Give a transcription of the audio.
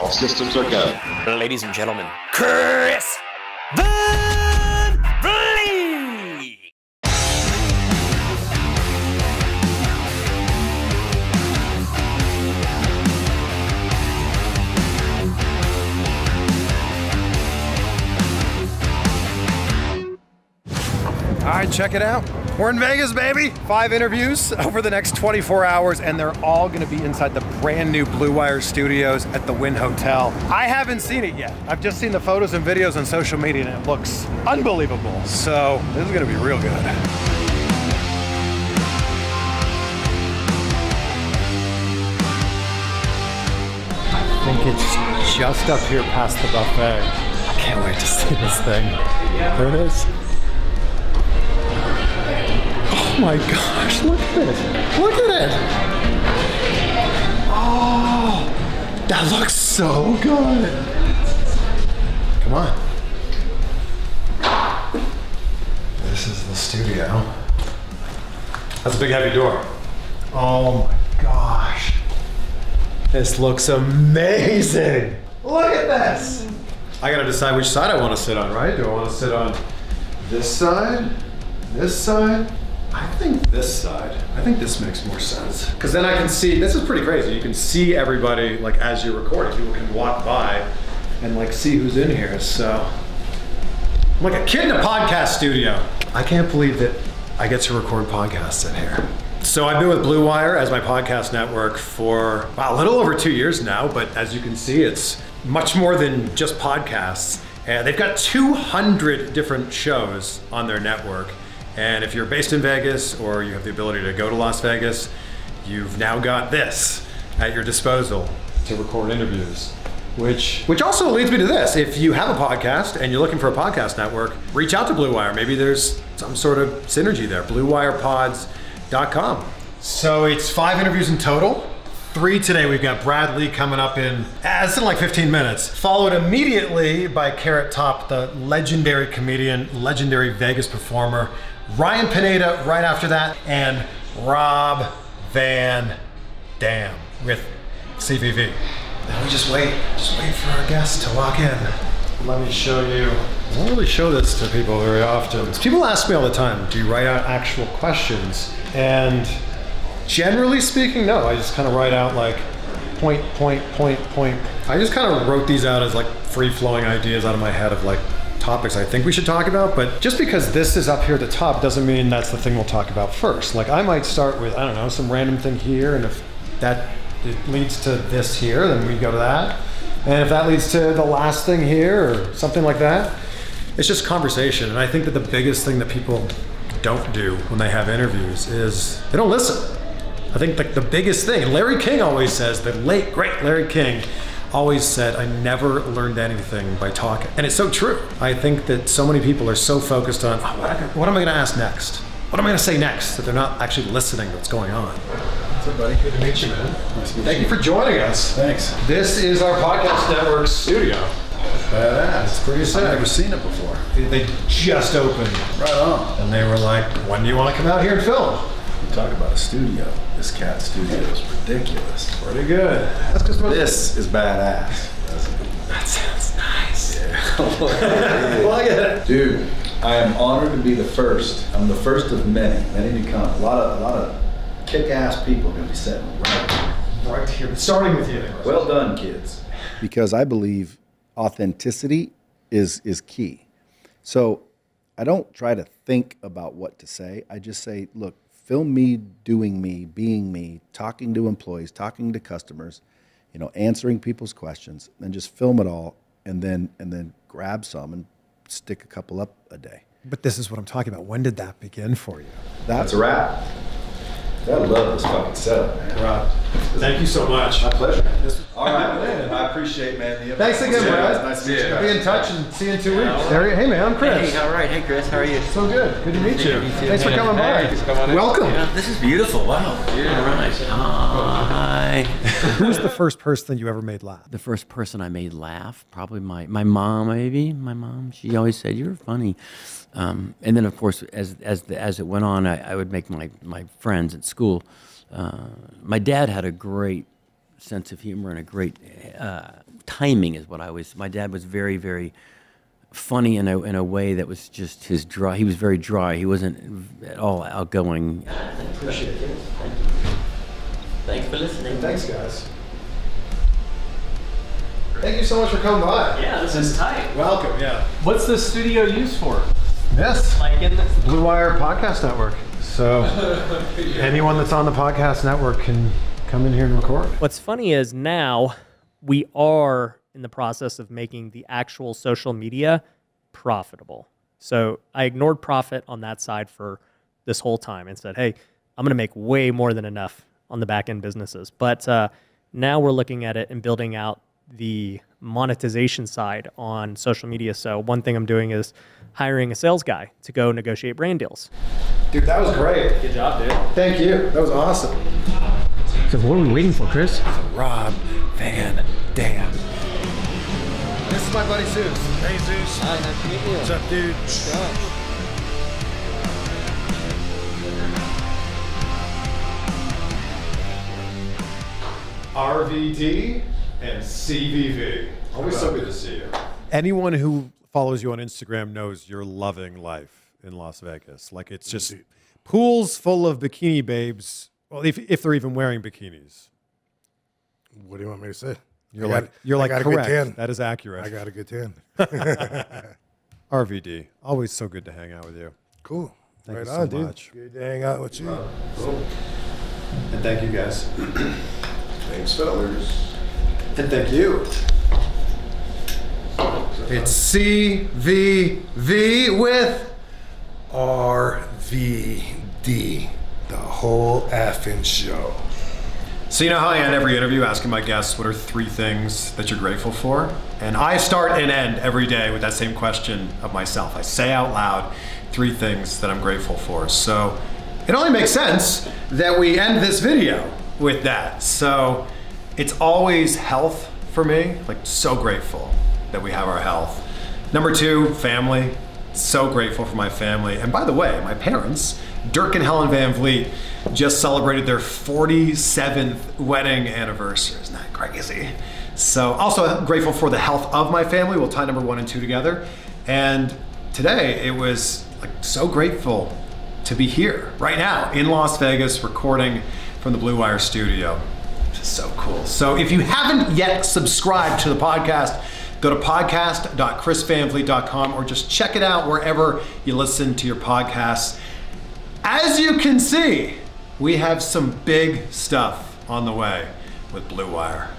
All systems are go. Ladies and gentlemen, Chris Van Vliet! All right, check it out. We're in Vegas, baby. 5 interviews over the next 24 hours, and they're all gonna be inside the brand new Blue Wire Studios at the Wynn Hotel. I haven't seen it yet. I've just seen the photos and videos on social media, and it looks unbelievable. So this is gonna be real good. I think it's just up here past the buffet. I can't wait to see this thing. There it is. Oh my gosh, look at it. Look at it. Oh, that looks so good. Come on. This is the studio. That's a big heavy door. Oh my gosh. This looks amazing. Look at this. I gotta decide which side I want to sit on, right? Do I want to sit on this side? This side? I think this side. I think this makes more sense. Because then I can see, this is pretty crazy. You can see everybody like as you're recording. People can walk by and like see who's in here. So I'm like a kid in a podcast studio. I can't believe that I get to record podcasts in here. So I've been with Blue Wire as my podcast network for wow, a little over 2 years now, but as you can see, it's much more than just podcasts. And they've got 200 different shows on their network. And if you're based in Vegas or you have the ability to go to Las Vegas, you've now got this at your disposal to record interviews. Which also leads me to this. If you have a podcast and you're looking for a podcast network, reach out to Blue Wire. Maybe there's some sort of synergy there. BlueWirePods.com. So it's 5 interviews in total. 3 today. We've got Brad Lee coming up in like 15 minutes. Followed immediately by Carrot Top, the legendary comedian, legendary Vegas performer. Ryan Pineda right after that, and Rob Van Dam with CVV. Now we just wait for our guests to walk in. Let me show you. I don't really show this to people very often. People ask me all the time, do you write out actual questions? And generally speaking, no. I just kind of write out like point. I just kind of wrote these out as like free-flowing ideas out of my head of like topics I think we should talk about, but just because this is up here at the top doesn't mean that's the thing we'll talk about first. Like I might start with, I don't know, some random thing here, and if that leads to this here, then we go to that. And if that leads to the last thing here or something like that, it's just conversation. And I think that the biggest thing that people don't do when they have interviews is they don't listen. I think the biggest thing, Larry King always says, the late, great Larry King always said, I never learned anything by talking. And it's so true. I think that so many people are so focused on, oh, what am I gonna ask next? What am I gonna say next? That they're not actually listening to what's going on. What's up, buddy? Good to meet you, man. Nice to meet you. Thank you for joining us. Thanks. This is our podcast network studio. Badass. It's pretty sick. I've never seen it before. They just opened. Right on. And they were like, when do you want to come out here and film? You talk about a studio. This cat studio is ridiculous. Pretty good. That's because this is badass. That sounds nice. Yeah. Look at it. Dude, I am honored to be the first. I'm the first of many to come. A lot of kick-ass people are going to be sitting right here. Starting with you. Well done, kids. Because I believe authenticity is key. So I don't try to think about what to say. I just say, look, film me doing me, being me, talking to employees, talking to customers, you know, answering people's questions, and just film it all, and then grab some and stick a couple up a day. But this is what I'm talking about. When did that begin for you? That's a wrap. I love this fucking setup, man. Rob, thank you so much. My pleasure. All right, man. I appreciate, man. Thanks again, Brad. Nice to meet you. Be in touch and see you in 2 weeks. Hey, man, I'm Chris. Hey, all right. Hey, Chris. How are you? So good. Good to meet you. Thanks for coming by. Thanks for coming in. Welcome. Yeah, this is beautiful. Wow. Yeah, all right. Hi. Who's the first person you ever made laugh? The first person I made laugh, probably my mom, maybe. My mom. She always said, "You're funny." And then, of course, as it went on, I would make my friends at school. My dad had a great sense of humor and a great timing is what I was. My dad was very, very funny in a way that was just his dry. He was very dry. He wasn't at all outgoing. Appreciate it. Thank you. Thanks for listening. Thanks, guys. Thank you so much for coming by. Yeah, this is tight. Welcome, yeah. What's the studio used for? This, Like in the Blue Wire Podcast Network. So anyone that's on the podcast network can come in here and record. What's funny is now we are in the process of making the actual social media profitable. So I ignored profit on that side for this whole time and said, hey, I'm going to make way more than enough on the back end businesses. But now we're looking at it and building out the monetization side on social media. So one thing I'm doing is hiring a sales guy to go negotiate brand deals. Dude, that was great. Good job, dude. Thank you. That was awesome. So what are we waiting for, Chris? Rob Van Dam. This is my buddy Zeus. Hey, Zeus. Hi, nice to meet you. What's up, dude? RVD and CVV. Always so good to see you. Anyone who follows you on Instagram knows you're loving life in Las Vegas. Like, it's just pools full of bikini babes. Well, if they're even wearing bikinis. What do you want me to say? You're I like got a correct. good tan. That is accurate. I got a good tan. RVD, always so good to hang out with you. Cool. Thank right you on, so dude. much. Good to hang out with you. And thank you guys. Thanks, fellas. And thank you. It's CVV with RVD. The whole effing show. So you know how I end every interview asking my guests what are 3 things that you're grateful for? And I start and end every day with that same question of myself. I say out loud 3 things that I'm grateful for. So it only makes sense that we end this video with that. So it's always health for me, like so grateful that we have our health. Number 2, family. So grateful for my family. And by the way, my parents, Dirk and Helen Van Vliet, just celebrated their 47th wedding anniversary. Isn't that crazy? So also grateful for the health of my family. We'll tie number 1 and 2 together. And today it was like so grateful to be here right now in Las Vegas recording from the Blue Wire studio. Just so cool. So if you haven't yet subscribed to the podcast, go to podcast.chrisvanvliet.com or just check it out wherever you listen to your podcasts. As you can see, we have some big stuff on the way with Blue Wire.